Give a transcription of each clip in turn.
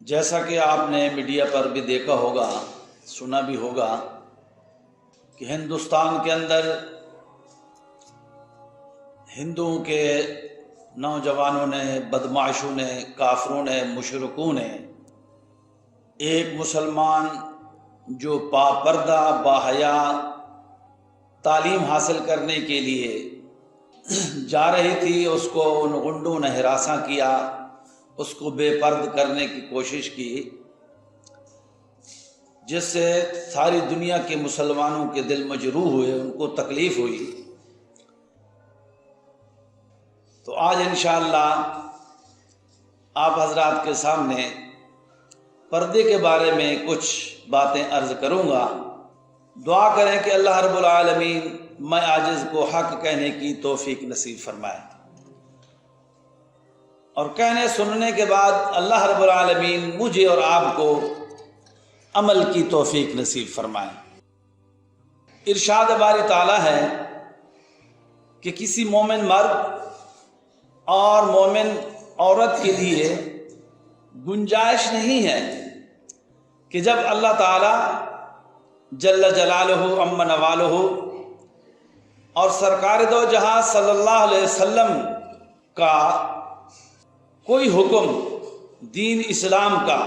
جیسا کہ آپ نے میڈیا پر بھی دیکھا ہوگا، سنا بھی ہوگا کہ ہندوستان کے اندر ہندوؤں کے نوجوانوں نے، بدمعاشوں نے، کافروں نے، مشرکوں نے ایک مسلمان جو پاپردہ باحیا تعلیم حاصل کرنے کے لیے جا رہی تھی، اس کو ان غنڈوں نے ہراساں کیا، اس کو بے پرد کرنے کی کوشش کی، جس سے ساری دنیا کے مسلمانوں کے دل مجروح ہوئے، ان کو تکلیف ہوئی۔ تو آج انشاءاللہ آپ حضرات کے سامنے پردے کے بارے میں کچھ باتیں عرض کروں گا۔ دعا کریں کہ اللہ رب العالمین میں عاجز کو حق کہنے کی توفیق نصیب فرمائے، اور کہنے سننے کے بعد اللہ رب العالمین مجھے اور آپ کو عمل کی توفیق نصیب فرمائے۔ ارشاد باری تعالیٰ ہے کہ کسی مومن مرد اور مومن عورت کے لیے گنجائش نہیں ہے کہ جب اللہ تعالیٰ جل جلالہ عم نوالہ اور سرکار دو جہاں صلی اللہ علیہ وسلم کا کوئی حکم دین اسلام کا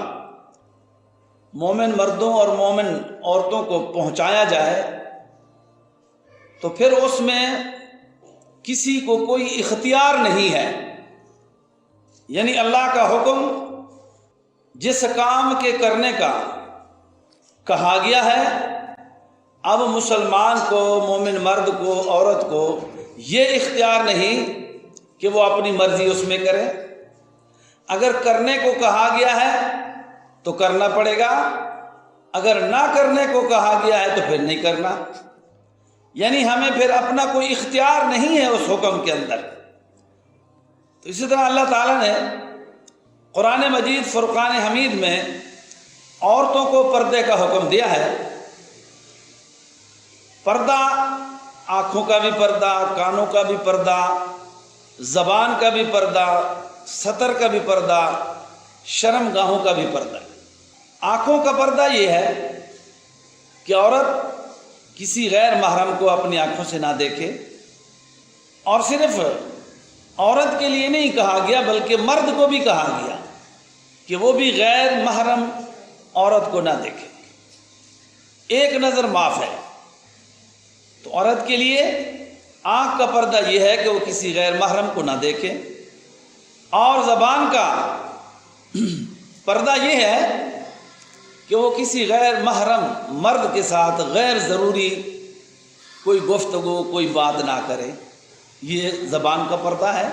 مومن مردوں اور مومن عورتوں کو پہنچایا جائے، تو پھر اس میں کسی کو کوئی اختیار نہیں ہے۔ یعنی اللہ کا حکم جس کام کے کرنے کا کہا گیا ہے، اب مسلمان کو، مومن مرد کو، عورت کو یہ اختیار نہیں کہ وہ اپنی مرضی اس میں کرے۔ اگر کرنے کو کہا گیا ہے تو کرنا پڑے گا، اگر نہ کرنے کو کہا گیا ہے تو پھر نہیں کرنا۔ یعنی ہمیں پھر اپنا کوئی اختیار نہیں ہے اس حکم کے اندر۔ تو اسی طرح اللہ تعالیٰ نے قرآن مجید فرقان حمید میں عورتوں کو پردے کا حکم دیا ہے۔ پردہ آنکھوں کا بھی پردہ، کانوں کا بھی پردہ، زبان کا بھی پردہ، ستر کا بھی پردہ، شرم گاہوں کا بھی پردہ۔ آنکھوں کا پردہ یہ ہے کہ عورت کسی غیر محرم کو اپنی آنکھوں سے نہ دیکھے، اور صرف عورت کے لیے نہیں کہا گیا بلکہ مرد کو بھی کہا گیا کہ وہ بھی غیر محرم عورت کو نہ دیکھے۔ ایک نظر معاف ہے۔ تو عورت کے لیے آنکھ کا پردہ یہ ہے کہ وہ کسی غیر محرم کو نہ دیکھے، اور زبان کا پردہ یہ ہے کہ وہ کسی غیر محرم مرد کے ساتھ غیر ضروری کوئی گفتگو، کوئی بات نہ کرے، یہ زبان کا پردہ ہے۔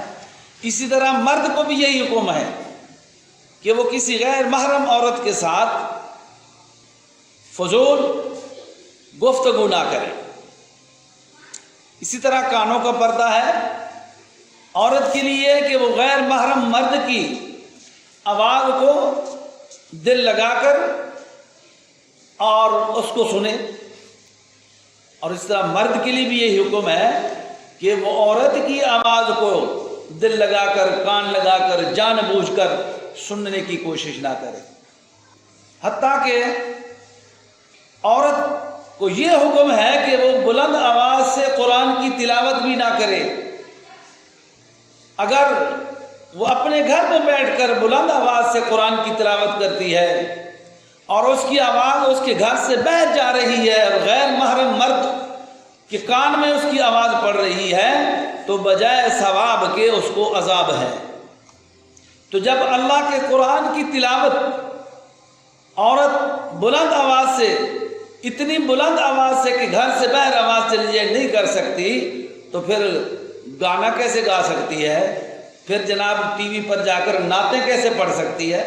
اسی طرح مرد کو بھی یہی حکم ہے کہ وہ کسی غیر محرم عورت کے ساتھ فضول گفتگو نہ کرے۔ اسی طرح کانوں کا پردہ ہے عورت کے لیے کہ وہ غیر محرم مرد کی آواز کو دل لگا کر اور اس کو سنے، اور اس طرح مرد کے لیے بھی یہی حکم ہے کہ وہ عورت کی آواز کو دل لگا کر، کان لگا کر، جان بوجھ کر سننے کی کوشش نہ کرے۔ حتیٰ کہ عورت کو یہ حکم ہے کہ وہ بلند آواز سے قرآن کی تلاوت بھی نہ کرے۔ اگر وہ اپنے گھر میں بیٹھ کر بلند آواز سے قرآن کی تلاوت کرتی ہے اور اس کی آواز اس کے گھر سے باہر جا رہی ہے اور غیر محرم مرد کے کان میں اس کی آواز پڑ رہی ہے، تو بجائے ثواب کے اس کو عذاب ہے۔ تو جب اللہ کے قرآن کی تلاوت عورت بلند آواز سے، اتنی بلند آواز سے کہ گھر سے باہر آواز چلی جائے، نہیں کر سکتی، تو پھر گانا کیسے گا سکتی ہے؟ پھر جناب ٹی وی پر جا کر نعتیں کیسے پڑھ سکتی ہے؟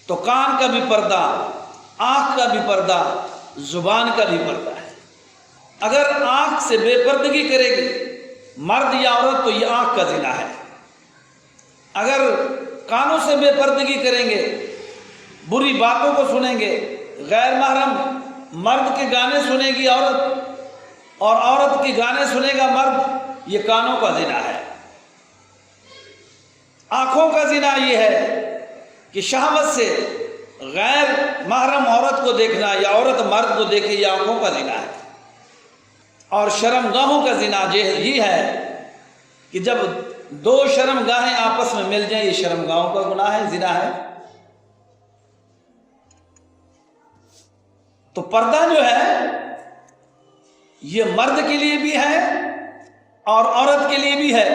تو کان کا بھی پردہ، آنکھ کا بھی پردہ، زبان کا بھی پردہ ہے۔ اگر آنکھ سے بے پردگی کرے گی مرد یا عورت تو یہ آنکھ کا زنا ہے۔ اگر کانوں سے بے پردگی کریں گے، بری باتوں کو سنیں گے، غیر محرم مرد کے گانے سنے گی عورت اور عورت کے گانے سنے گا مرد، یہ کانوں کا زنا ہے۔ آنکھوں کا زنا یہ ہے کہ شہوت سے غیر محرم عورت کو دیکھنا یا عورت مرد کو دیکھے یہ آنکھوں کا زنا ہے. اور شرمگاہوں کا زنا یہ ہے کہ جب دو شرمگاہیں آپس میں مل جائیں، یہ شرمگاہوں کا گناہ ہے، زنا ہے. تو پردہ جو ہے یہ مرد کے لیے بھی ہے اور عورت کے لیے بھی ہے.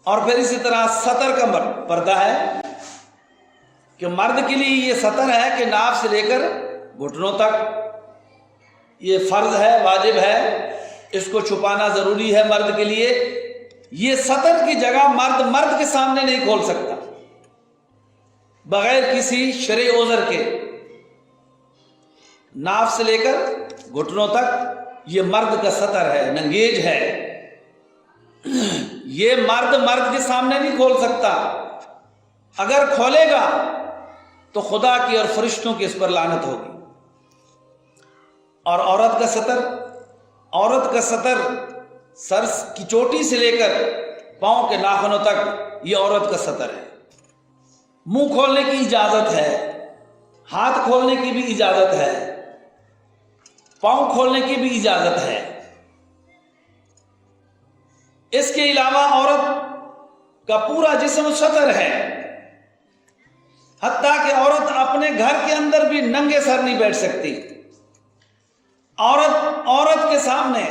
اور پھر اسی طرح سطر کا پردہ ہے کہ مرد کے لیے یہ سطر ہے کہ ناف سے لے کر گھٹنوں تک، یہ فرض ہے، واجب ہے، اس کو چھپانا ضروری ہے مرد کے لیے. یہ سطر کی جگہ مرد کے سامنے نہیں کھول سکتا بغیر کسی شرعی عذر کے. ناف سے لے کر گھٹنوں تک یہ مرد کا سطر ہے، ننگیج ہے. یہ مرد کے سامنے نہیں کھول سکتا. اگر کھولے گا تو خدا کی اور فرشتوں کی اس پر لعنت ہوگی. اور عورت کا سطر سر کی چوٹی سے لے کر پاؤں کے ناخنوں تک یہ عورت کا سطر ہے. منہ کھولنے کی اجازت ہے، ہاتھ کھولنے کی بھی اجازت ہے، پاؤں کھولنے کی بھی اجازت ہے. اس کے علاوہ عورت کا پورا جسم سطر ہے، حتیٰ کہ عورت اپنے گھر کے اندر بھی ننگے سر نہیں بیٹھ سکتی. عورت کے سامنے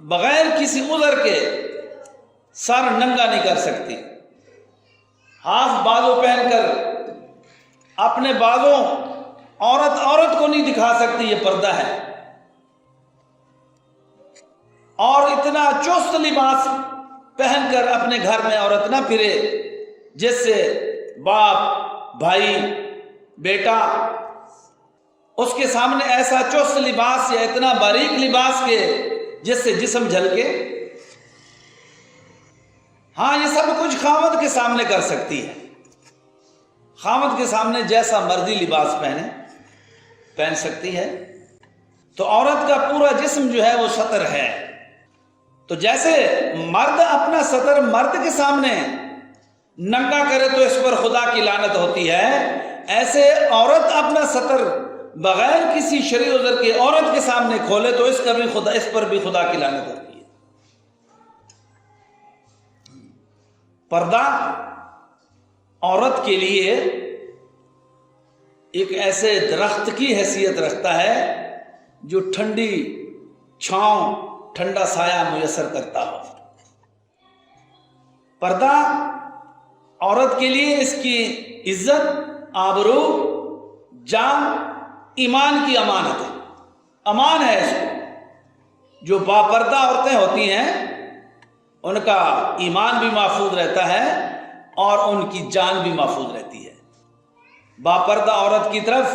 بغیر کسی عذر کے سر ننگا نہیں کر سکتی. ہاف بازو پہن کر اپنے بازوں عورت کو نہیں دکھا سکتی، یہ پردہ ہے. اور اتنا چست لباس پہن کر اپنے گھر میں عورت نہ پھرے جس سے باپ، بھائی، بیٹا اس کے سامنے ایسا چست لباس یا اتنا باریک لباس کے جس سے جسم جھلکے. ہاں یہ سب کچھ خاوند کے سامنے کر سکتی ہے. خاوند کے سامنے جیسا مرضی لباس پہن سکتی ہے. تو عورت کا پورا جسم جو ہے وہ سطر ہے. تو جیسے مرد اپنا سطر مرد کے سامنے ننگا کرے تو اس پر خدا کی لعنت ہوتی ہے، ایسے عورت اپنا سطر بغیر کسی شرعی عذر کے عورت کے سامنے کھولے تو اس پر بھی خدا کی لعنت ہوتی ہے. پردہ عورت کے لیے ایک ایسے درخت کی حیثیت رکھتا ہے جو ٹھنڈی چھاؤں، ٹھنڈا سایہ میسر کرتا ہو. پردہ عورت کے لیے اس کی عزت، آبرو، جان، ایمان کی امانت ہے. امان ہے اس کو. جو باپردہ عورتیں ہوتی ہیں ان کا ایمان بھی محفوظ رہتا ہے اور ان کی جان بھی محفوظ رہتی ہے. باپردہ عورت کی طرف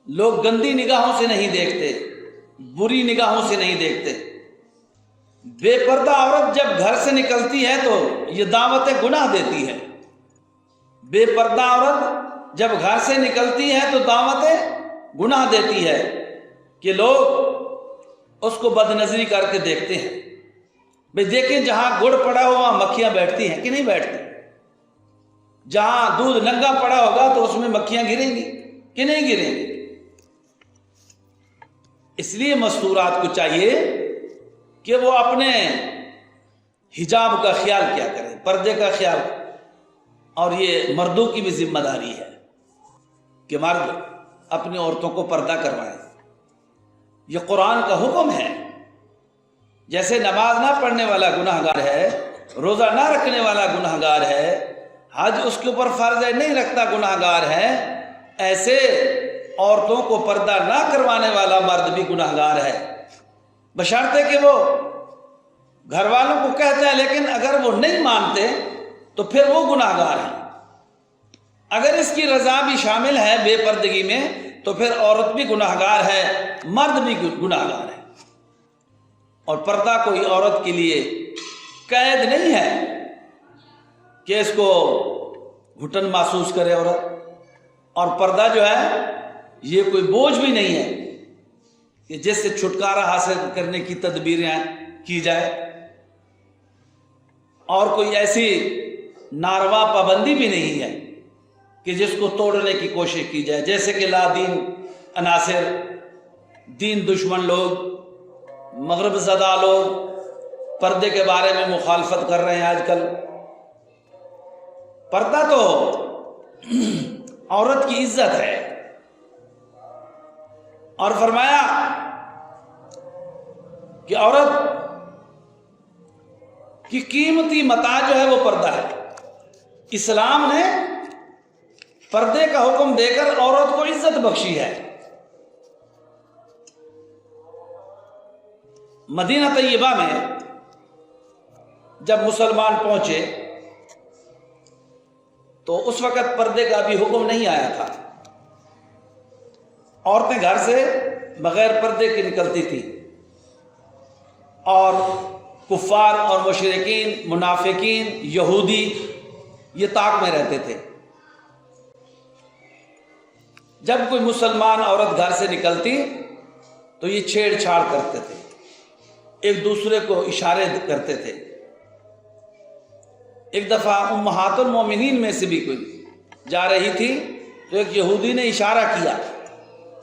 لوگ گندی نگاہوں سے نہیں دیکھتے، بری نگاہوں سے نہیں دیکھتے. بے پردہ عورت جب گھر سے نکلتی ہے تو یہ دعوت گناہ دیتی ہے. بے پردہ عورت جب گھر سے نکلتی ہے تو دعوت گناہ دیتی ہے کہ لوگ اس کو بد نظری کر کے دیکھتے ہیں. بھئی دیکھیں جہاں گڑ پڑا ہوا وہاں مکھیاں بیٹھتی ہیں کہ نہیں بیٹھتی؟ جہاں دودھ ننگا پڑا ہوگا تو اس میں مکھیاں گریں گی کہ نہیں گریں گی؟ اس لیے مستورات کو چاہیے کہ وہ اپنے حجاب کا خیال کیا کریں، پردے کا خیال. اور یہ مردوں کی بھی ذمہ داری ہے کہ مرد اپنی عورتوں کو پردہ کروائیں. یہ قرآن کا حکم ہے. جیسے نماز نہ پڑھنے والا گناہ گار ہے، روزہ نہ رکھنے والا گناہ گار ہے، حج اس کے اوپر فرض ہے نہیں رکھتا گناہ گار ہے، ایسے عورتوں کو پردہ نہ کروانے والا مرد بھی گناہ گار ہے. بشرطے کہ وہ گھر والوں کو کہتے ہیں لیکن اگر وہ نہیں مانتے تو پھر وہ گناہ گار ہیں. اگر اس کی رضا بھی شامل ہے بے پردگی میں تو پھر عورت بھی گناہ گار ہے، مرد بھی گناہ گار ہے. اور پردہ کوئی عورت کے لیے قید نہیں ہے کہ اس کو گھٹن محسوس کرے عورت. اور پردہ جو ہے یہ کوئی بوجھ بھی نہیں ہے کہ جس سے چھٹکارا حاصل کرنے کی تدبیریں کی جائے. اور کوئی ایسی ناروا پابندی بھی نہیں ہے کہ جس کو توڑنے کی کوشش کی جائے، جیسے کہ لا دین عناصر، دین دشمن لوگ، مغرب زدہ لوگ پردے کے بارے میں مخالفت کر رہے ہیں آج کل۔ پردہ تو عورت کی عزت ہے، اور فرمایا کہ عورت کی قیمتی متاع جو ہے وہ پردہ ہے۔ اسلام نے پردے کا حکم دے کر عورت کو عزت بخشی ہے۔ مدینہ طیبہ میں جب مسلمان پہنچے تو اس وقت پردے کا بھی حکم نہیں آیا تھا، عورتیں گھر سے بغیر پردے کے نکلتی تھی، اور کفار اور مشرکین، منافقین، یہودی یہ طاق میں رہتے تھے۔ جب کوئی مسلمان عورت گھر سے نکلتی تو یہ چھیڑ چھاڑ کرتے تھے، ایک دوسرے کو اشارے کرتے تھے۔ ایک دفعہ امہات المومنین میں سے بھی کوئی جا رہی تھی تو ایک یہودی نے اشارہ کیا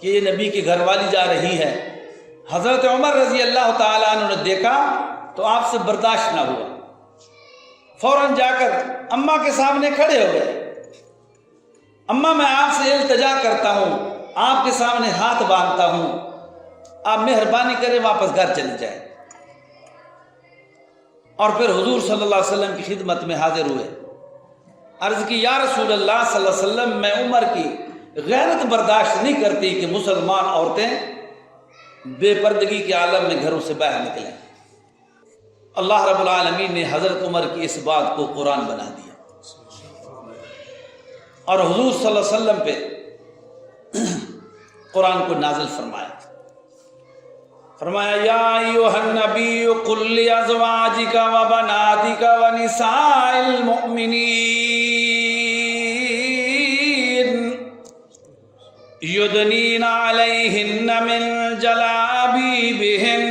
کہ یہ نبی کی گھر والی جا رہی ہے۔ حضرت عمر رضی اللہ تعالیٰ عنہ نے دیکھا تو آپ سے برداشت نہ ہوا، فوراً جا کر اماں کے سامنے کھڑے ہو گئے۔ اماں، میں آپ سے التجا کرتا ہوں، آپ کے سامنے ہاتھ باندھتا ہوں، آپ مہربانی کریں واپس گھر چلے جائیں۔ اور پھر حضور صلی اللہ علیہ وسلم کی خدمت میں حاضر ہوئے، عرض کی یا رسول اللہ صلی اللہ علیہ وسلم، میں عمر کی غیرت برداشت نہیں کرتی کہ مسلمان عورتیں بے پردگی کے عالم میں گھروں سے باہر نکلیں۔ اللہ رب العالمین نے حضرت عمر کی اس بات کو قرآن بنا دیا، اور حضور صلی اللہ علیہ وسلم پہ قرآن کو نازل فرمایا۔ فرمایا یا ایھا النبی قل لازواجک وبناتک ونساء المؤمنین یدنین علیہن من جلابیبہن،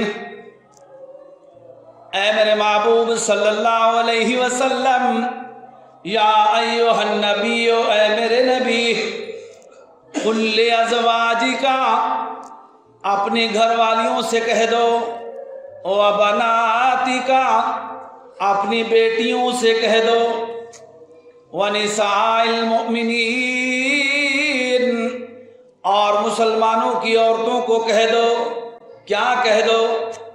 اے میرے محبوب صلی اللہ علیہ وسلم، یا ایھا النبی، اے میرے نبی، قل لازواجک، اپنی گھر والیوں سے کہہ دو، وبناتک، اپنی بیٹیوں سے کہہ دو، ونساء المؤمنین، اور مسلمانوں کی عورتوں کو کہہ دو، کیا کہہ دو؟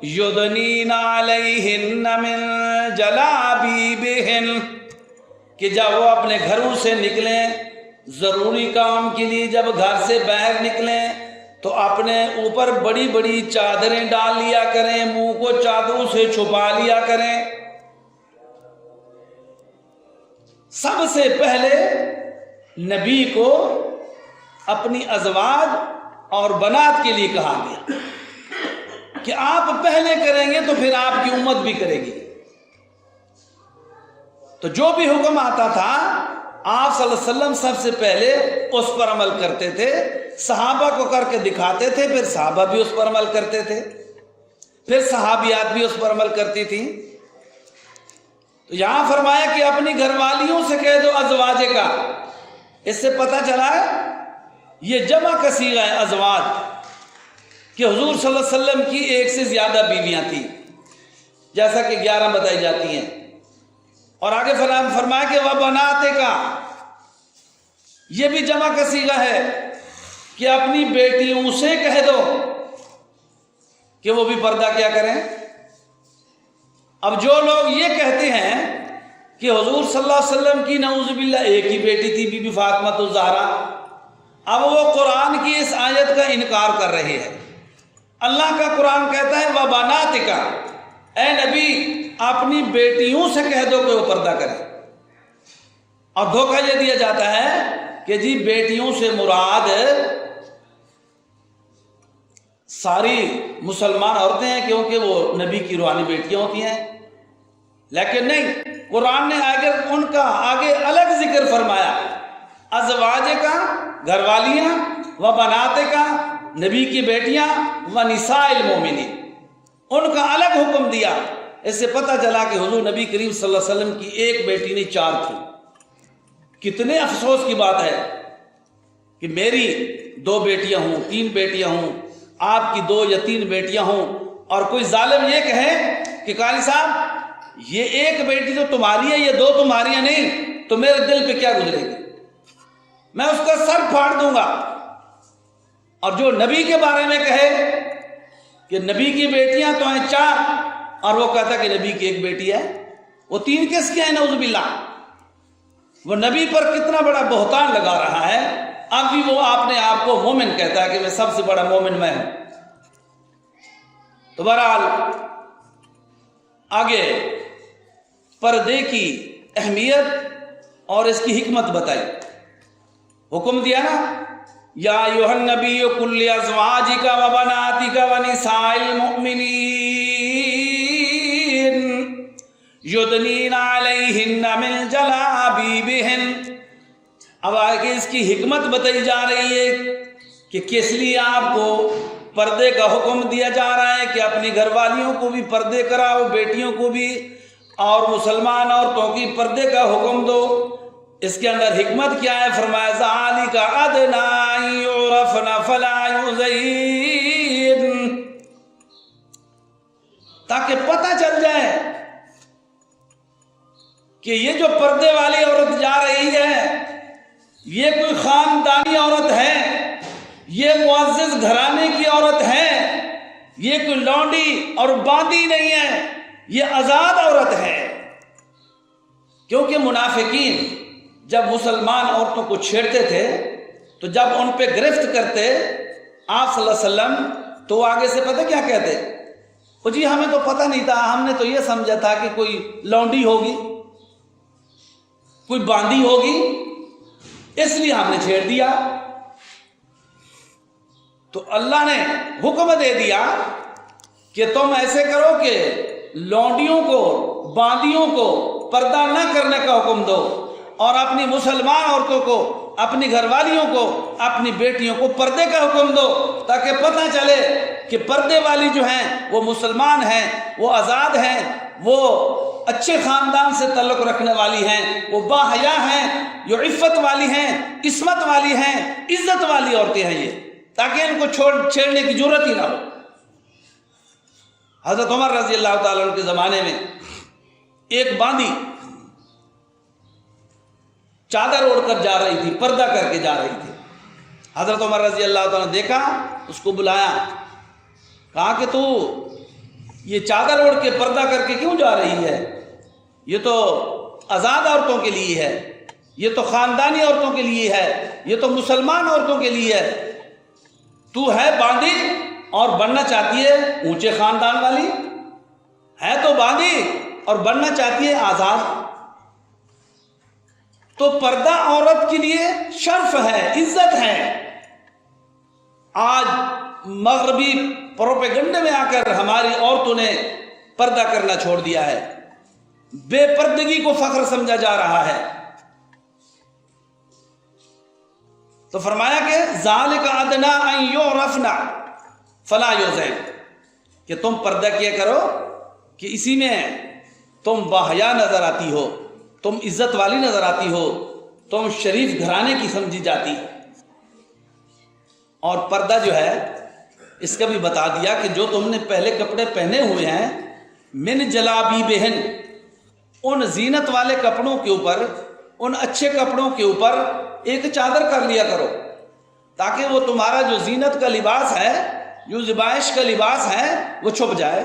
یدنین علیہن من جلابیبہن، کہ جب وہ اپنے گھروں سے نکلیں ضروری کام کے لیے، جب گھر سے باہر نکلیں تو اپنے اوپر بڑی بڑی چادریں ڈال لیا کریں، منہ کو چادروں سے چھپا لیا کریں۔ سب سے پہلے نبی کو اپنی ازواج اور بنات کے لیے کہا گیا کہ آپ پہلے کریں گے تو پھر آپ کی امت بھی کرے گی۔ تو جو بھی حکم آتا تھا آپ صلی اللہ علیہ وسلم سب سے پہلے اس پر عمل کرتے تھے، صحابہ کو کر کے دکھاتے تھے، پھر صحابہ بھی اس پر عمل کرتے تھے، پھر صحابیات بھی اس پر عمل کرتی تھیں۔ تو یہاں فرمایا کہ اپنی گھر والیوں سے کہہ دو، ازواج کا، اس سے پتہ چلا ہے یہ جمع کا صیغہ ہے ازواج، کہ حضور صلی اللہ علیہ وسلم کی ایک سے زیادہ بیویاں تھیں، جیسا کہ 11 بتائی جاتی ہیں۔ اور آگے فرمایا کہ وبناتک کا، یہ بھی جمع کا صیغہ ہے کہ اپنی بیٹیوں سے کہہ دو کہ وہ بھی پردہ کیا کریں۔ اب جو لوگ یہ کہتے ہیں کہ حضور صلی اللہ علیہ وسلم کی نعوذ باللہ ایک ہی بیٹی تھی، بی بی فاطمہ الزہرا، اب وہ قرآن کی اس آیت کا انکار کر رہے ہیں۔ اللہ کا قرآن کہتا ہے وبناتک، اے نبی اپنی بیٹیوں سے کہہ دو کہ وہ پردہ کریں۔ اور دھوکہ یہ دیا جاتا ہے کہ جی بیٹیوں سے مراد ساری مسلمان عورتیں ہیں کیونکہ وہ نبی کی روحانی بیٹیاں ہوتی ہیں، لیکن نہیں، قرآن نے ان کا آگے الگ ذکر فرمایا، ازواج کا گھر والیاں، وبنات کا نبی کی بیٹیاں، ونساء المومنین، ان کا الگ حکم دیا۔ اس سے پتہ چلا کہ حضور نبی کریم صلی اللہ علیہ وسلم کی ایک بیٹی نہیں 4 تھی، کتنے افسوس کی بات ہے کہ میری 2 بیٹیاں ہوں، 3 بیٹیاں ہوں، آپ کی 2 یا 3 بیٹیاں ہوں، اور کوئی ظالم یہ کہے کہ قاری صاحب یہ 1 بیٹی تو تمہاری ہے، یہ 2 تمہاری ہیں، نہیں تو میرے دل پہ کیا گزرے گی؟ میں اس کا سر پھاڑ دوں گا۔ اور جو نبی کے بارے میں کہے کہ نبی کی بیٹیاں تو ہیں 4 اور وہ کہتا کہ نبی کی 1 بیٹی ہے، وہ 3 کس کی ہیں؟ نعوذ باللہ۔ وہ نبی پر کتنا بڑا بہتان لگا رہا ہے، اب بھی وہ اپنے آپ کو مومن کہتا ہے کہ میں سب سے بڑا مومن میں ہوں۔ تو بہرحال آگے پردے کی اہمیت اور اس کی حکمت بتائی، حکم دیا نا، یا ایھا النبی قل لازواجک و بناتک و نساء المؤمنین یدنین علیہن من جلابیبہن۔ اب آگے اس کی حکمت بتائی جا رہی ہے کہ کس لیے آپ کو پردے کا حکم دیا جا رہا ہے، کہ اپنی گھر والیوں کو بھی پردے کراؤ، بیٹیوں کو بھی، اور مسلمان عورتوں کی پردے کا حکم دو۔ اس کے اندر حکمت کیا ہے؟ فرمایا ذالک ادنیٰ ان یعرفن فلا یؤذین، تاکہ پتہ چل جائے کہ یہ جو پردے والی عورت جا رہی ہے یہ کوئی خاندانی عورت ہے، یہ معزز گھرانے کی عورت ہے، یہ کوئی لونڈی اور باندی نہیں ہے، یہ آزاد عورت ہے۔ کیونکہ منافقین جب مسلمان عورتوں کو چھیڑتے تھے تو جب ان پہ گرفت کرتے آپ صلی اللہ علیہ وسلم تو وہ آگے سے پتہ کیا کہتے؟ وہ جی ہمیں تو پتہ نہیں تھا، ہم نے تو یہ سمجھا تھا کہ کوئی لونڈی ہوگی، کوئی باندی ہوگی، اس لیے ہم نے چھیڑ دیا۔ تو اللہ نے حکم دے دیا کہ تم ایسے کرو کہ لونڈیوں کو، باندیوں کو پردہ نہ کرنے کا حکم دو، اور اپنی مسلمان عورتوں کو، اپنی گھر والیوں کو، اپنی بیٹیوں کو پردے کا حکم دو، تاکہ پتہ چلے کہ پردے والی جو ہیں وہ مسلمان ہیں، وہ آزاد ہیں، وہ اچھے خاندان سے تعلق رکھنے والی ہیں، وہ باحیا ہیں، جو عفت والی ہیں، عصمت والی ہیں، عزت والی عورتیں ہیں، یہ تاکہ ان کو چھیڑنے کی ضرورت ہی نہ ہو۔ حضرت عمر رضی اللہ تعالیٰ عنہ کے زمانے میں ایک باندی چادر اوڑھ کر جا رہی تھی، پردہ کر کے جا رہی تھی۔ حضرت عمر رضی اللہ تعالیٰ نے دیکھا، اس کو بلایا، کہا کہ تو یہ چادر اوڑھ کے پردہ کر کے کیوں جا رہی ہے؟ یہ تو آزاد عورتوں کے لیے ہے، یہ تو خاندانی عورتوں کے لیے ہے، یہ تو مسلمان عورتوں کے لیے ہے، تو ہے باندی اور بننا چاہتی ہے اونچے خاندان والی، ہے تو باندی اور بننا چاہتی ہے آزاد۔ تو پردہ عورت کے لیے شرف ہے، عزت ہے۔ آج مغربی پروپیگنڈے میں آ کر ہماری عورتوں نے پردہ کرنا چھوڑ دیا ہے، بے پردگی کو فخر سمجھا جا رہا ہے۔ تو فرمایا کہ ذالک ادنیٰ ان یعرفن فلا یؤذین، کہ تم پردہ کیا کرو کہ اسی میں تم باحیا نظر آتی ہو، تم عزت والی نظر آتی ہو، تم شریف گھرانے کی سمجھی جاتی۔ اور پردہ جو ہے اس کا بھی بتا دیا کہ جو تم نے پہلے کپڑے پہنے ہوئے ہیں، من جلابیبہن، ان زینت والے کپڑوں کے اوپر، ان اچھے کپڑوں کے اوپر ایک چادر کر لیا کرو، تاکہ وہ تمہارا جو زینت کا لباس ہے، جو زیبائش کا لباس ہے، وہ چھپ جائے،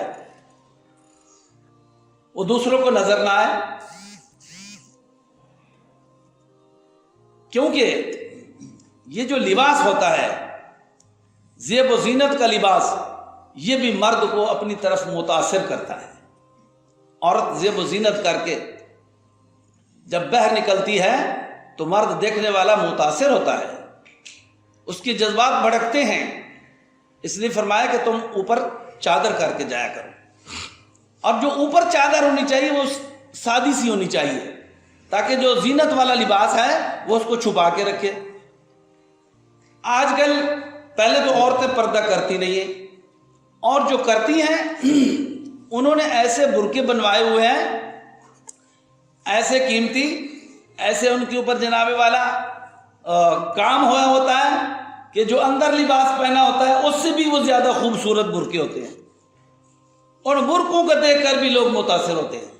وہ دوسروں کو نظر نہ آئے۔ کیونکہ یہ جو لباس ہوتا ہے، زیب و زینت کا لباس، یہ بھی مرد کو اپنی طرف متاثر کرتا ہے۔ عورت زیب و زینت کر کے جب باہر نکلتی ہے تو مرد دیکھنے والا متاثر ہوتا ہے، اس کے جذبات بھڑکتے ہیں، اس لیے فرمایا کہ تم اوپر چادر کر کے جایا کرو۔ اور جو اوپر چادر ہونی چاہیے وہ سادی سی ہونی چاہیے، تاکہ جو زینت والا لباس ہے وہ اس کو چھپا کے رکھے۔ آج کل پہلے تو عورتیں پردہ کرتی نہیں ہیں، اور جو کرتی ہیں انہوں نے ایسے برقعے بنوائے ہوئے ہیں، ایسے قیمتی ایسے ان کے اوپر جناب والا کام ہوا ہوتا ہے کہ جو اندر لباس پہنا ہوتا ہے اس سے بھی وہ زیادہ خوبصورت برقعے ہوتے ہیں، اور برقعوں کو دیکھ کر بھی لوگ متاثر ہوتے ہیں۔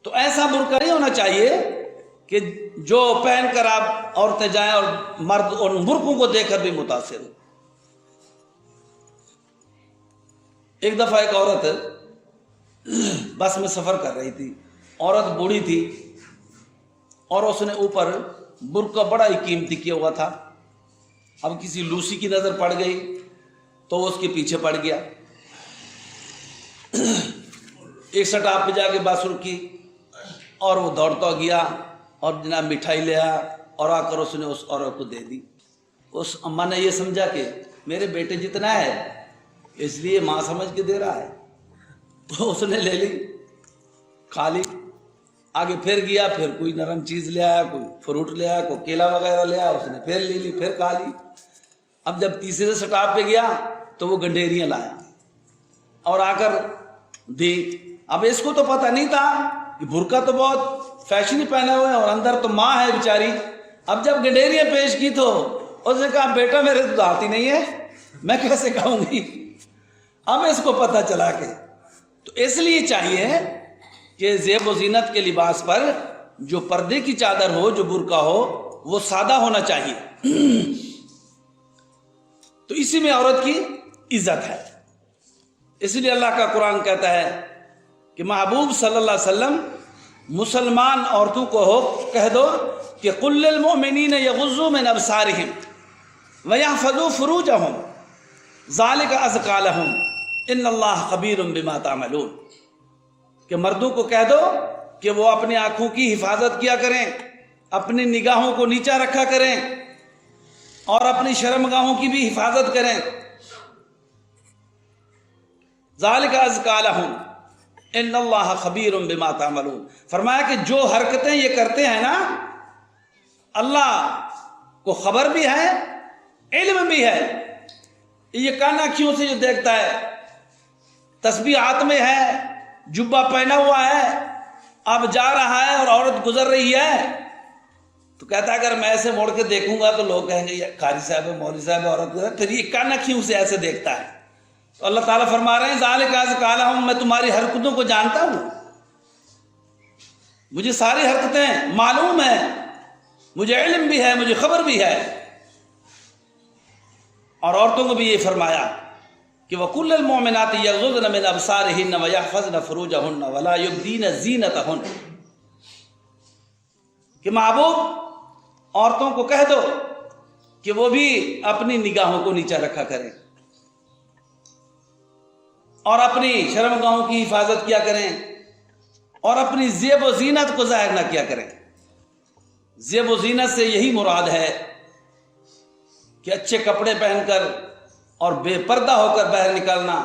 تو ایسا برقع نہیں ہونا چاہیے کہ جو پہن کر آپ عورتیں جائیں اور مرد ان برقعوں کو دیکھ کر بھی متاثر ہو۔ ایک دفعہ ایک عورت بس میں سفر کر رہی تھی، عورت بوڑھی تھی اور اس نے اوپر برقع بڑا ہی قیمتی کیا ہوا تھا۔ اب کسی لوسی کی نظر پڑ گئی تو وہ اس کے پیچھے پڑ گیا، ایک سٹاپ پہ جا کے بس رکی اور وہ دوڑتا گیا اور جناب مٹھائی لے آیا اور آ کر اس نے اس عورت کو دے دی۔ اس اماں نے یہ سمجھا کہ میرے بیٹے جتنا ہے اس لیے ماں سمجھ کے دے رہا ہے، تو اس نے لے لی، کھا لی۔ آگے پھر گیا، پھر کوئی نرم چیز لے آیا، کوئی فروٹ لے آیا، کوئی کیلا وغیرہ لے آیا، اس نے پھر لے لی، پھر کھا لی۔ اب جب تیسرے سٹاپ پہ گیا تو وہ گنڈیریاں لایا اور آ کر دی۔ اب اس کو تو پتہ نہیں تھا کہ برقع تو بہت فیشنی پہنے ہوئے اور اندر تو ماں ہے بیچاری۔ اب جب گنڈیریاں پیش کی تو اس نے کہا بیٹا میرے تو آتی نہیں ہے، میں کیسے کھاؤں گی؟ اب اس کو پتہ چلا کہ تو اس لیے چاہیے کہ زیب و زینت کے لباس پر جو پردے کی چادر ہو، جو برقع ہو، وہ سادہ ہونا چاہیے۔ تو اسی میں عورت کی عزت ہے۔ اس لیے اللہ کا قرآن کہتا ہے کہ محبوب صلی اللہ علیہ وسلم مسلمان عورتوں کو کہہ دو کہ قل للمؤمنین یغضوا من ابصارہم ویحفظوا فروجہم ذالک ازکی لہم ان اللہ خبیر بما تعملون، کہ مردوں کو کہہ دو کہ وہ اپنی آنکھوں کی حفاظت کیا کریں، اپنی نگاہوں کو نیچا رکھا کریں اور اپنی شرمگاہوں کی بھی حفاظت کریں۔ ذالک ازکی لہم ان اللہ خبیر بما تعملون، فرمایا کہ جو حرکتیں یہ کرتے ہیں نا، اللہ کو خبر بھی ہے، علم بھی ہے۔ یہ کان آنکھوں سے جو دیکھتا ہے، تسبیح ہاتھ میں ہے، جبہ پہنا ہوا ہے، اب جا رہا ہے اور عورت گزر رہی ہے تو کہتا ہے اگر میں ایسے موڑ کے دیکھوں گا تو لوگ کہیں گے یہ قاری صاحب ہے، مولوی صاحب ہے، عورت گزر، پھر یہ کان آنکھوں سے ایسے دیکھتا ہے۔ تو اللہ تعالیٰ فرما رہے ہیں ذالک ازکی لہم، میں تمہاری حرکتوں کو جانتا ہوں، مجھے ساری حرکتیں معلوم ہیں، مجھے علم بھی ہے، مجھے خبر بھی ہے۔ اور عورتوں کو بھی یہ فرمایا کہ وَقُلْ لِلْمُؤْمِنَاتِ يَغْضُضْنَ مِنْ أَبْصَارِهِنَّ وَيَحْفَظْنَ فُرُوجَهُنَّ وَلَا يُبْدِينَ زِينَتَهُنَّ، کہ محبوب عورتوں کو کہہ دو کہ وہ بھی اپنی نگاہوں کو نیچا رکھا کریں اور اپنی شرمگاہوں کی حفاظت کیا کریں اور اپنی زیب و زینت کو ظاہر نہ کیا کریں۔ زیب و زینت سے یہی مراد ہے کہ اچھے کپڑے پہن کر اور بے پردہ ہو کر باہر نکلنا،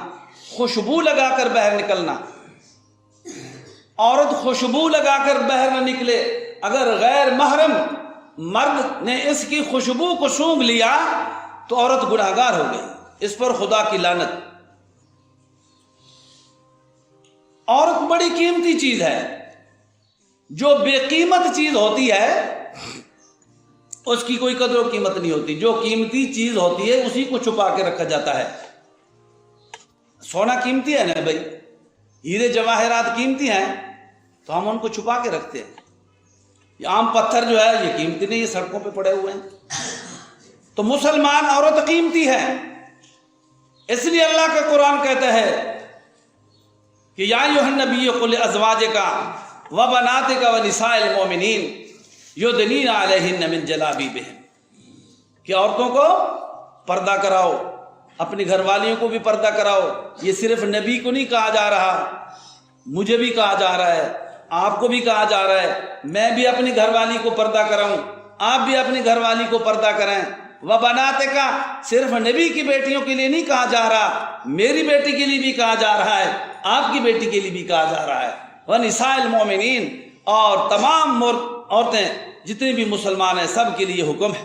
خوشبو لگا کر باہر نکلنا۔ عورت خوشبو لگا کر باہر نہ نکلے، اگر غیر محرم مرد نے اس کی خوشبو کو سونگھ لیا تو عورت گناہگار ہو گئی، اس پر خدا کی لعنت۔ عورت بڑی قیمتی چیز ہے، جو بے قیمت چیز ہوتی ہے اس کی کوئی قدر و قیمت نہیں ہوتی۔ جو قیمتی چیز ہوتی ہے اسی کو چھپا کے رکھا جاتا ہے۔ سونا قیمتی ہے نا بھائی، ہیرے جواہرات قیمتی ہیں تو ہم ان کو چھپا کے رکھتے ہیں۔ یہ عام پتھر جو ہے یہ قیمتی نہیں، یہ سڑکوں پہ پڑے ہوئے ہیں۔ تو مسلمان عورت قیمتی ہے، اس لیے اللہ کا قرآن کہتا ہے کہ یا ایھا النبی قل لازواجک وبناتک ونساء المؤمنین یدنین علیہن من جلابیبہن، کہ عورتوں کو پردہ کراؤ، اپنی گھر والیوں کو بھی پردہ کراؤ۔ یہ صرف نبی کو نہیں کہا جا رہا، مجھے بھی کہا جا رہا ہے، آپ کو بھی کہا جا رہا ہے، میں بھی اپنی گھر والی کو پردہ کراؤں، آپ بھی اپنی گھر والی کو پردہ کریں۔ وبناتک، صرف نبی کی بیٹیوں کے لیے نہیں کہا جا رہا، میری بیٹی کے لیے بھی کہا جا رہا ہے، آپ کی بیٹی کے لیے بھی کہا جا رہا ہے۔ ونساء المؤمنین، اور تمام عورتیں جتنی بھی مسلمان ہیں سب کے لیے حکم ہے۔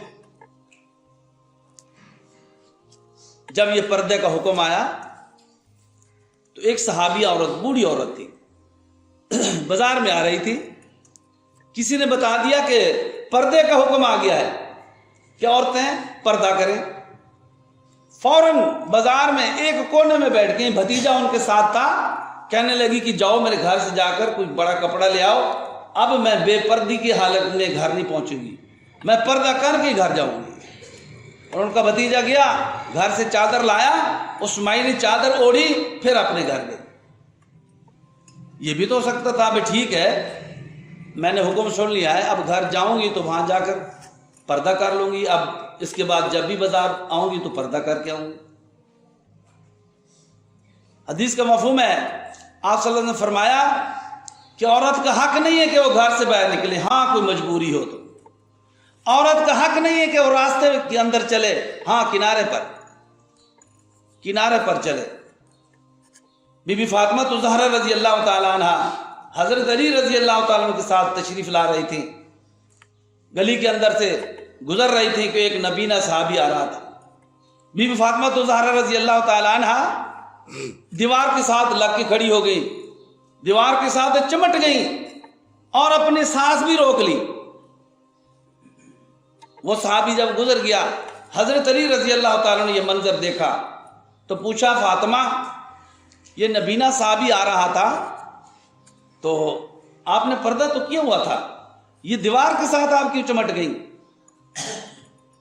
جب یہ پردے کا حکم آیا تو ایک صحابی عورت، بوڑھی عورت تھی، بازار میں آ رہی تھی، کسی نے بتا دیا کہ پردے کا حکم آ گیا ہے کہ عورتیں پردہ کریں، فوراً بازار میں ایک کونے میں بیٹھ گئی، بھتیجا ان کے ساتھ تھا، کہنے لگی کہ جاؤ میرے گھر سے جا کر کوئی بڑا کپڑا لے آؤ، اب میں بے پردی کی حالت میں گھر نہیں پہنچوں گی، میں پردہ کر کے گھر جاؤں گی۔ اور ان کا بھتیجا گیا، گھر سے چادر لایا، اس مائی نے چادر اوڑھی، پھر اپنے گھر گئی۔ یہ بھی تو ہو سکتا تھا کہ ٹھیک ہے میں نے حکم سن لیا ہے، اب گھر جاؤں گی تو وہاں جا کر پردہ کر لوں گی، اب اس کے بعد جب بھی بازار آؤں گی تو پردہ کر کے آؤں گی۔ حدیث کا مفہوم ہے، آپ صلی اللہ علیہ وسلم نے فرمایا کہ عورت کا حق نہیں ہے کہ وہ گھر سے باہر نکلے، ہاں کوئی مجبوری ہو تو۔ عورت کا حق نہیں ہے کہ وہ راستے کے اندر چلے، ہاں کنارے پر چلے۔ بی بی فاطمہ الزہرا رضی اللہ تعالیٰ عنہ حضرت علی رضی اللہ تعالیٰ عنہ کے ساتھ تشریف لا رہی تھیں، گلی کے اندر سے گزر رہی تھی کہ ایک نبینا صحابی آ رہا تھا۔ بی بی فاطمہ الزہرا رضی اللہ تعالیٰ عنہ دیوار کے ساتھ لگ کے کھڑی ہو گئی، دیوار کے ساتھ چمٹ گئی اور اپنی سانس بھی روک لی۔ وہ صحابی جب گزر گیا، حضرت علی رضی اللہ تعالیٰ نے یہ منظر دیکھا تو پوچھا، فاطمہ یہ نبینا صحابی آ رہا تھا تو آپ نے پردہ تو کیا ہوا تھا، یہ دیوار کے ساتھ آپ کیوں چمٹ گئی؟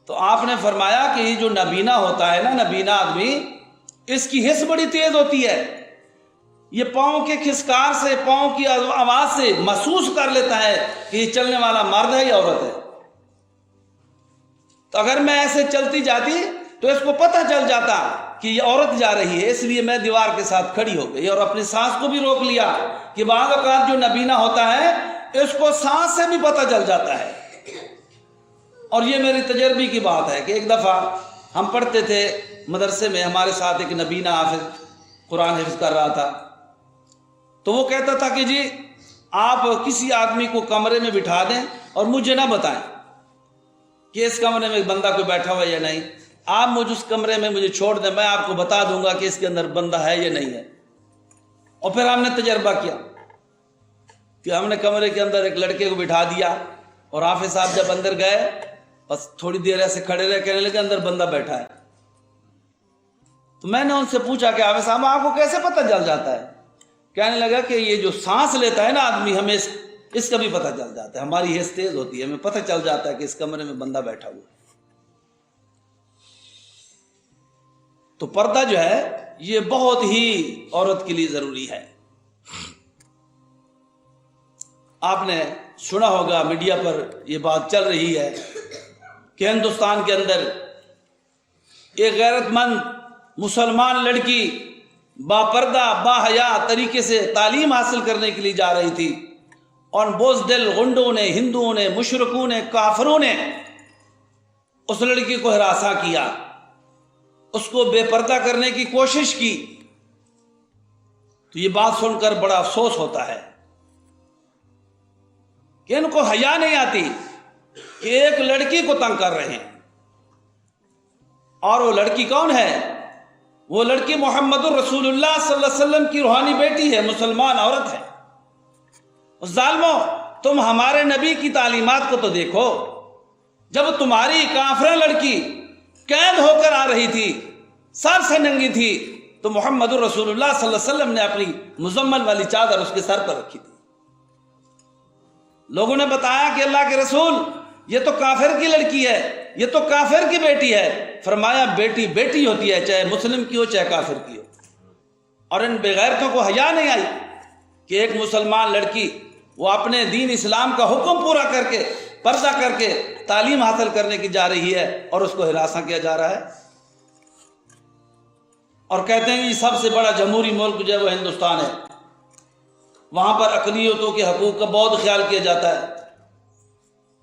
تو آپ نے فرمایا کہ یہ جو نبینا ہوتا ہے نا، نبینا آدمی، اس کی حس بڑی تیز ہوتی ہے، یہ پاؤں کے کھسکار سے، پاؤں کی آواز سے محسوس کر لیتا ہے کہ یہ چلنے والا مرد ہے یا عورت ہے۔ تو اگر میں ایسے چلتی جاتی تو اس کو پتہ چل جاتا کہ یہ عورت جا رہی ہے، اس لیے میں دیوار کے ساتھ کھڑی ہو گئی اور اپنی سانس کو بھی روک لیا کہ بعض اوقات جو نبینا ہوتا ہے اس کو سانس سے بھی پتہ چل جاتا ہے۔ اور یہ میری تجربے کی بات ہے کہ ایک دفعہ ہم پڑھتے تھے مدرسے میں، ہمارے ساتھ ایک نبینا حافظ قرآن حفظ کر رہا تھا، تو وہ کہتا تھا کہ جی آپ کسی آدمی کو کمرے میں بٹھا دیں اور مجھے نہ بتائیں کہ اس کمرے میں بندہ کوئی بیٹھا ہوا ہے یا نہیں، آپ مجھے اس کمرے میں مجھے چھوڑ دیں، میں آپ کو بتا دوں گا کہ اس کے اندر بندہ ہے یا نہیں ہے۔ اور پھر ہم نے تجربہ کیا کہ ہم نے کمرے کے اندر ایک لڑکے کو بٹھا دیا اور حافظ صاحب جب اندر گئے بس تھوڑی دیر ایسے کھڑے رہے، کہنے لگے اندر بندہ بیٹھا ہے۔ تو میں نے ان سے پوچھا کہ حافظ صاحب آپ کو کیسے پتہ چل جاتا ہے؟ کہنے لگا کہ یہ جو سانس لیتا ہے نا آدمی، ہمیں اس کا بھی پتہ چل جاتا ہے، ہماری حس تیز ہوتی ہے، ہمیں پتہ چل جاتا ہے کہ اس کمرے میں بندہ بیٹھا ہوا ہے۔ تو پردہ جو ہے یہ بہت ہی عورت کے لیے ضروری ہے۔ آپ نے سنا ہوگا میڈیا پر یہ بات چل رہی ہے کہ ہندوستان کے اندر ایک غیرت مند مسلمان لڑکی باپردہ باحیا طریقے سے تعلیم حاصل کرنے کے لیے جا رہی تھی، اور بوزدل غنڈوں نے، ہندوؤں نے، مشرکوں نے، کافروں نے اس لڑکی کو ہراساں کیا، اس کو بے پردہ کرنے کی کوشش کی۔ تو یہ بات سن کر بڑا افسوس ہوتا ہے کہ ان کو حیا نہیں آتی کہ ایک لڑکی کو تنگ کر رہے ہیں۔ اور وہ لڑکی کون ہے؟ وہ لڑکی محمد الرسول اللہ صلی اللہ علیہ وسلم کی روحانی بیٹی ہے، مسلمان عورت ہے۔ ظالموں، تم ہمارے نبی کی تعلیمات کو تو دیکھو، جب تمہاری کافرہ لڑکی قید ہو کر آ رہی تھی، سر سے ننگی تھی، تو محمد الرسول اللہ صلی اللہ علیہ وسلم نے اپنی مزمل والی چادر اس کے سر پر رکھی تھی۔ لوگوں نے بتایا کہ اللہ کے رسول، یہ تو کافر کی لڑکی ہے، یہ تو کافر کی بیٹی ہے۔ فرمایا بیٹی بیٹی ہوتی ہے، چاہے مسلم کی ہو چاہے کافر کی ہو۔ اور ان بغیرتوں کو حیا نہیں آئی کہ ایک مسلمان لڑکی وہ اپنے دین اسلام کا حکم پورا کر کے، پردہ کر کے تعلیم حاصل کرنے کی جا رہی ہے اور اس کو ہراساں کیا جا رہا ہے۔ اور کہتے ہیں یہ سب سے بڑا جمہوری ملک جو ہے وہ ہندوستان ہے، وہاں پر اقلیتوں کے حقوق کا بہت خیال کیا جاتا ہے۔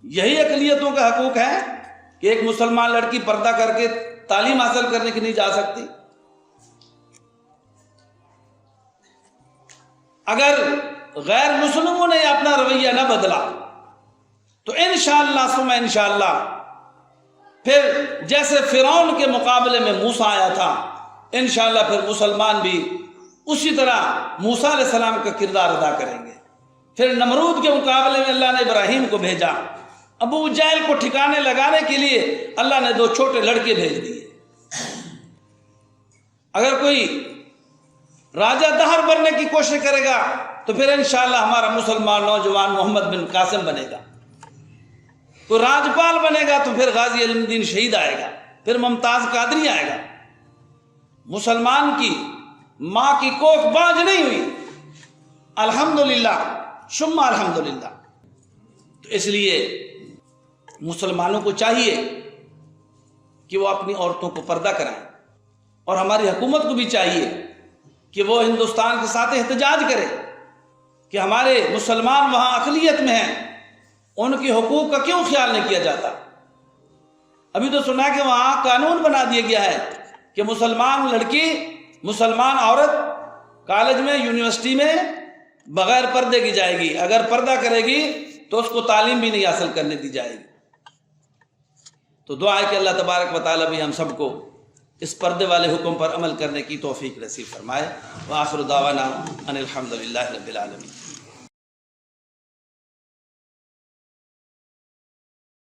یہی اقلیتوں کا حقوق ہے کہ ایک مسلمان لڑکی پردہ کر کے تعلیم حاصل کرنے کی نہیں جا سکتی۔ اگر غیر مسلموں نے اپنا رویہ نہ بدلا تو انشاءاللہ ثم انشاءاللہ پھر جیسے فرعون کے مقابلے میں موسیٰ آیا تھا، انشاءاللہ پھر مسلمان بھی اسی طرح موسیٰ علیہ السلام کا کردار ادا کریں گے۔ پھر نمرود کے مقابلے میں اللہ نے ابراہیم کو بھیجا، ابو جہل کو ٹھکانے لگانے کے لیے اللہ نے 2 چھوٹے لڑکے بھیج دیے۔ اگر کوئی راجہ دہر بننے کی کوشش کرے گا تو پھر انشاءاللہ ہمارا مسلمان نوجوان محمد بن قاسم بنے گا، کوئی راجپال بنے گا تو پھر غازی علم الدین شہید آئے گا، پھر ممتاز قادری آئے گا۔ مسلمان کی ماں کی کوکھ بانجھ نہیں ہوئی، الحمدللہ ثم الحمدللہ۔ تو اس لیے مسلمانوں کو چاہیے کہ وہ اپنی عورتوں کو پردہ کرائیں، اور ہماری حکومت کو بھی چاہیے کہ وہ ہندوستان کے ساتھ احتجاج کرے کہ ہمارے مسلمان وہاں اقلیت میں ہیں، ان کے حقوق کا کیوں خیال نہیں کیا جاتا؟ ابھی تو سنا کہ وہاں قانون بنا دیا گیا ہے کہ مسلمان لڑکی، مسلمان عورت کالج میں، یونیورسٹی میں بغیر پردے کی جائے گی، اگر پردہ کرے گی تو اس کو تعلیم بھی نہیں حاصل کرنے دی جائے گی۔ تو دعا ہے کہ اللہ تبارک و تعالیٰ بھی ہم سب کو اس پردے والے حکم پر عمل کرنے کی توفیق نصیب فرمائے۔ وآخر دعوانا ان الحمدللہ رب العالمین۔